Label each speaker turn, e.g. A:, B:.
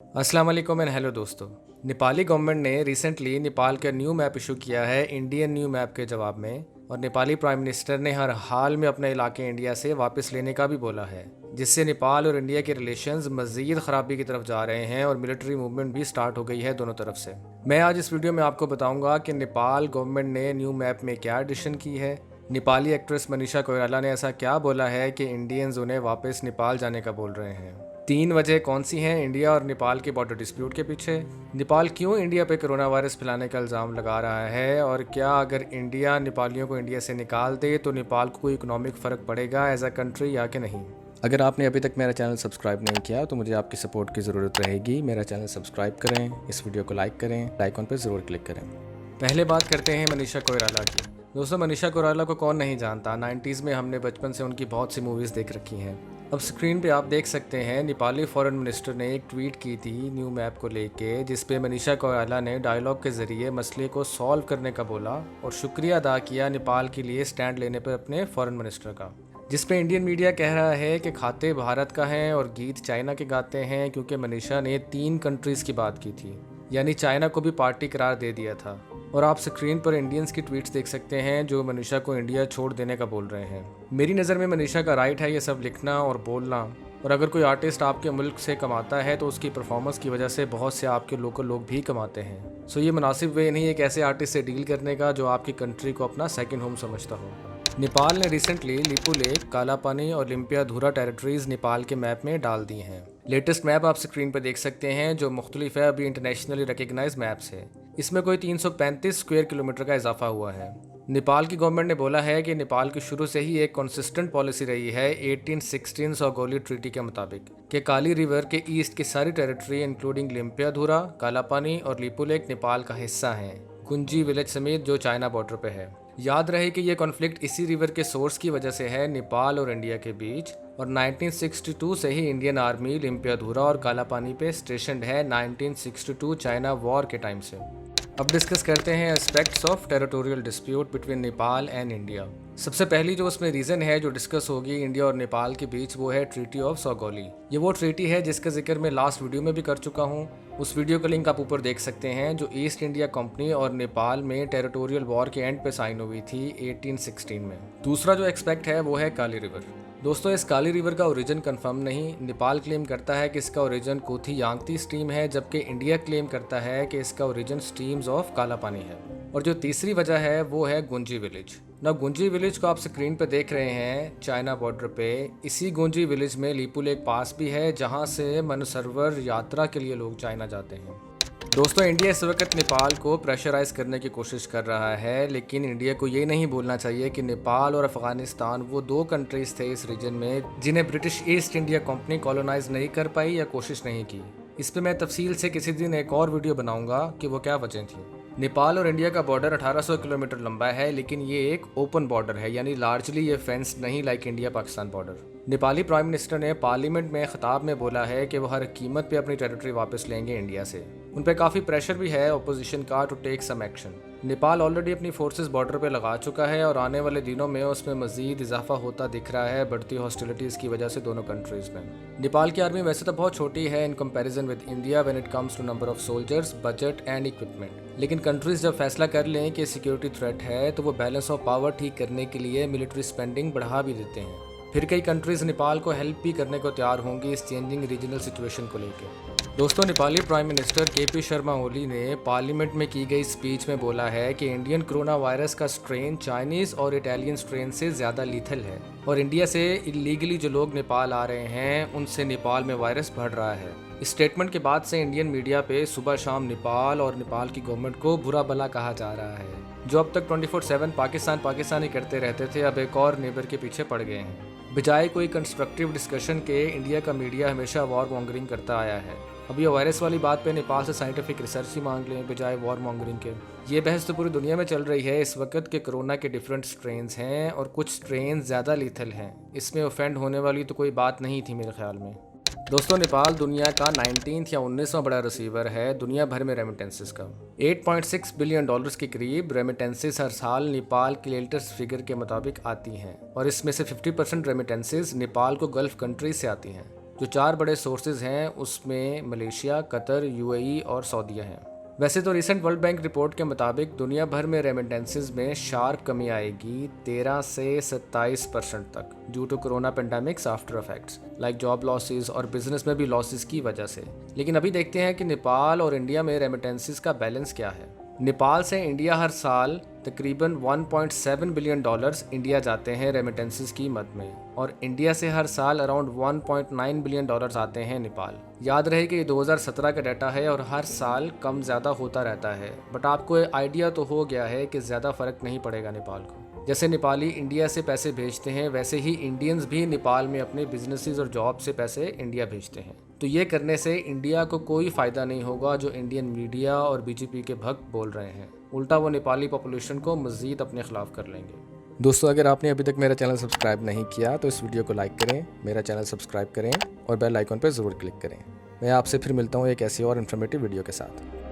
A: अस्सलाम वालेकुम and hello दोस्तों। नेपाली गवर्नमेंट ने रिसेंटली नेपाल का न्यू मैप इशू किया है इंडियन न्यू मैप के जवाब में, और नेपाली प्राइम मिनिस्टर ने हर हाल में अपने इलाके इंडिया से वापस लेने का भी बोला है, जिससे नेपाल और इंडिया के रिलेशंस मज़ीद ख़राबी की तरफ जा रहे हैं और मिलिट्री मूवमेंट भी स्टार्ट हो गई है दोनों तरफ से। मैं आज इस वीडियो में आपको बताऊंगा कि नेपाल गवर्नमेंट ने न्यू मैप में क्या एडिशन की है, नेपाली एक्ट्रेस मनीषा कोइराला ने ऐसा क्या बोला है कि इंडियंस उन्हें वापस नेपाल जाने का बोल रहे हैं, 3 वजह कौन सी हैं इंडिया और नेपाल के बॉर्डर डिस्प्यूट के पीछे, नेपाल क्यों इंडिया पे कोरोना वायरस फैलाने का इल्ज़ाम लगा रहा है, और क्या अगर इंडिया नेपालियों को इंडिया से निकाल दे तो नेपाल को कोई इकोनॉमिक फ़र्क पड़ेगा एज अ कंट्री या कि नहीं। अगर आपने अभी तक मेरा चैनल सब्सक्राइब नहीं किया तो मुझे आपकी सपोर्ट की ज़रूरत रहेगी। मेरा चैनल सब्सक्राइब करें, इस वीडियो को लाइक करें, आइकॉन पर ज़रूर क्लिक करें। पहले बात करते हैं मनीषा कोइराला की। दोस्तों, मनीषा कोइराला को कौन नहीं जानता। 90s में हमने बचपन से उनकी बहुत सी मूवीज़ देख रखी हैं। अब स्क्रीन पे आप देख सकते हैं नेपाली फॉरेन मिनिस्टर ने एक ट्वीट की थी न्यू मैप को लेके, जिस पे मनीषा कोइराला ने डायलॉग के ज़रिए मसले को सॉल्व करने का बोला और शुक्रिया अदा किया नेपाल के लिए स्टैंड लेने पर अपने फॉरेन मिनिस्टर का, जिस पे इंडियन मीडिया कह रहा है कि खाते भारत का है और गीत चाइना के गाते हैं, क्योंकि मनीषा ने 3 कंट्रीज़ की बात की थी, यानी चाइना को भी पार्टी करार दे दिया था। और आप स्क्रीन पर इंडियंस की ट्वीट्स देख सकते हैं जो मनीषा को इंडिया छोड़ देने का बोल रहे हैं। मेरी नज़र में मनीषा का राइट है ये सब लिखना और बोलना, और अगर कोई आर्टिस्ट आपके मुल्क से कमाता है तो उसकी परफॉर्मेंस की वजह से बहुत से आपके लोकल लोग भी कमाते हैं। सो ये मुनासिब वे नहीं है एक ऐसे आर्टिस्ट से डील करने का जो आपकी कंट्री को अपना सेकेंड होम समझता हो। नेपाल ने रिसेंटली लिपू लेक, कालापानी और लिम्पियाधुरा टेरिटरीज नेपाल के मैप में डाल दी हैं। लेटेस्ट मैप आप स्क्रीन पर देख सकते हैं जो मुख्तलिफ है अभी इंटरनेशनली रिकग्नाइज मैप्स है। इसमें कोई 335 स्क्वायर किलोमीटर का इजाफा हुआ है। नेपाल की गवर्नमेंट ने बोला है कि नेपाल की शुरू से ही एक कंसिस्टेंट पॉलिसी रही है 1816 सौगोली ट्रीटी के मुताबिक कि काली रिवर के ईस्ट की सारी टेरिटरी इंक्लूडिंग लिम्पियाधुरा, कालापानी और लिपू लेक नेपाल का हिस्सा हैं, कुंजी विलेज समेत जो चाइना बॉर्डर पे है। याद रहे कि ये कॉन्फ्लिक्ट इसी रिवर के सोर्स की वजह से है नेपाल और इंडिया के बीच, और 1962 से ही इंडियन आर्मी लिम्पियाधुरा और कालापानी पे स्टेशनड है 1962 चाइना वॉर के टाइम से। अब डिस्कस करते हैं aspects of territorial dispute between Nepal and India. सबसे पहली जो उसमें रीज़न है जो डिस्कस होगी इंडिया और नेपाल के बीच, वो है ट्रीटी ऑफ सौगोली। ये वो ट्रीटी है जिसका जिक्र मैं लास्ट वीडियो में भी कर चुका हूँ। उस वीडियो का लिंक आप ऊपर देख सकते हैं, जो ईस्ट इंडिया कंपनी और नेपाल में टेरिटोरियल वॉर के एंड पे साइन हुई थी 1816 में। दूसरा जो एक्सपेक्ट है वो है काली रिवर। दोस्तों, इस काली रिवर का ओरिजिन कंफर्म नहीं। नेपाल क्लेम करता है कि इसका ओरिजिन कोथी यांगती स्ट्रीम है, जबकि इंडिया क्लेम करता है कि इसका ओरिजिन स्ट्रीम्स ऑफ कालापानी है। और जो तीसरी वजह है वो है गुंजी विलेज। ना गुंजी विलेज को आप स्क्रीन पे देख रहे हैं चाइना बॉर्डर पे। इसी गुंजी विलेज में लिपू लेक पास भी है, जहां से मानसरोवर यात्रा के लिए लोग चाइना जाते हैं। दोस्तों, इंडिया इस वक्त नेपाल को प्रेशराइज करने की कोशिश कर रहा है, लेकिन इंडिया को ये नहीं भूलना चाहिए कि नेपाल और अफगानिस्तान वो 2 कंट्रीज थे इस रीजन में जिन्हें British East India Company colonise नहीं कर पाई या कोशिश नहीं की। इस पे मैं तफसील से किसी दिन एक और वीडियो बनाऊंगा कि वो क्या वजह थी। नेपाल और इंडिया का बॉर्डर 1800 किलोमीटर लंबा है, लेकिन ये एक ओपन बॉर्डर है, यानी लार्जली ये फेंस नहीं like India Pakistan border. Nepali prime minister ने पार्लियामेंट में खिताब में बोला है कि वो हर कीमत पे अपनी टेरिटरी वापस लेंगे इंडिया से। उन पर काफ़ी प्रेशर भी है अपोजिशन का to take some action. Nepal already अपनी फोर्सेस बॉर्डर पे लगा चुका है और आने वाले दिनों में उसमें मजीद इजाफा होता दिख रहा है बढ़ती हॉस्टिलिटीज़ की वजह से दोनों कंट्रीज़ में। नेपाल की आर्मी वैसे तो बहुत छोटी है in comparison with India when it comes to number of soldiers, budget and equipment, लेकिन कंट्रीज़ जब फैसला कर लें कि सिक्योरिटी थ्रेट है तो वो बैलेंस ऑफ पावर ठीक करने के लिए मिलिट्री स्पेंडिंग बढ़ा भी देते हैं। फिर कई कंट्रीज़ नेपाल को हेल्प भी करने को तैयार होंगी इस चेंजिंग रीजनल सिचुएशन को लेकर। दोस्तों, नेपाली प्राइम मिनिस्टर केपी शर्मा ओली ने पार्लियामेंट में की गई स्पीच में बोला है कि इंडियन कोरोना वायरस का स्ट्रेन चाइनीज़ और इटालियन स्ट्रेन से ज़्यादा लीथल है, और इंडिया से इलीगली जो लोग नेपाल आ रहे हैं उनसे नेपाल में वायरस बढ़ रहा है। इस स्टेटमेंट के बाद से इंडियन मीडिया पे सुबह शाम नेपाल और नेपाल की गवर्नमेंट को बुरा भला कहा जा रहा है। जो अब तक 24/7 पाकिस्तान ही करते रहते थे, अब एक और नेबर के पीछे पड़ गए हैं। बजाय कोई कंस्ट्रक्टिव डिस्कशन के इंडिया का मीडिया हमेशा वॉर मॉन्गरिंग करता आया है। अब ये वायरस वाली बात पे नेपाल से साइंटिफिक रिसर्च ही मांग लें बजाय वॉर मॉन्गरिंग के। ये बहस तो पूरी दुनिया में चल रही है इस वक्त के कोरोना के डिफरेंट स्ट्रेन्स हैं और कुछ स्ट्रेन ज़्यादा लीथल हैं। इसमें ऑफेंड होने वाली तो कोई बात नहीं थी मेरे ख्याल में। दोस्तों, नेपाल दुनिया का 19th या 19वां बड़ा रिसीवर है दुनिया भर में रेमिटेंसेस का। $8.6 बिलियन के करीब रेमिटेंसेस हर साल नेपाल के लेटेस्ट फिगर के मुताबिक आती हैं, और इसमें से 50% रेमिटेंसेस नेपाल को गल्फ कंट्रीज से आती हैं। जो 4 बड़े सोर्सेज हैं उसमें मलेशिया, कतर, यूएई और सऊदीया हैं। वैसे तो रिसेंट वर्ल्ड बैंक रिपोर्ट के मुताबिक दुनिया भर में रेमिटेंसेस में शार्प कमी आएगी 13 से 27% तक due to corona pandemics after effects like job losses और बिजनेस में भी लॉसेस की वजह से। लेकिन अभी देखते हैं कि नेपाल और इंडिया में रेमिटेंसेस का बैलेंस क्या है। नेपाल से इंडिया हर साल तकरीबन 1.7 बिलियन डॉलर्स इंडिया जाते हैं रेमिटेंसेस की मद में, और इंडिया से हर साल अराउंड 1.9 बिलियन डॉलर्स आते हैं नेपाल। याद रहे कि ये 2017 का डाटा है और हर साल कम ज़्यादा होता रहता है, बट आपको आइडिया तो हो गया है कि ज़्यादा फ़र्क नहीं पड़ेगा नेपाल को। जैसे नेपाली इंडिया से पैसे भेजते हैं वैसे ही इंडियंस भी नेपाल में अपने बिजनेसेस और जॉब से पैसे इंडिया भेजते हैं। तो ये करने से इंडिया को कोई फ़ायदा नहीं होगा जो इंडियन मीडिया और बीजेपी के भक्त बोल रहे हैं। उल्टा वो नेपाली पॉपुलेशन को मज़ीद अपने खिलाफ कर लेंगे। दोस्तों, अगर आपने अभी तक मेरा चैनल सब्सक्राइब नहीं किया तो इस वीडियो को लाइक करें, मेरा चैनल सब्सक्राइब करें और बेल आइकॉन पर ज़रूर क्लिक करें। मैं आपसे फिर मिलता हूँ एक ऐसी और इन्फॉर्मेटिव वीडियो के साथ।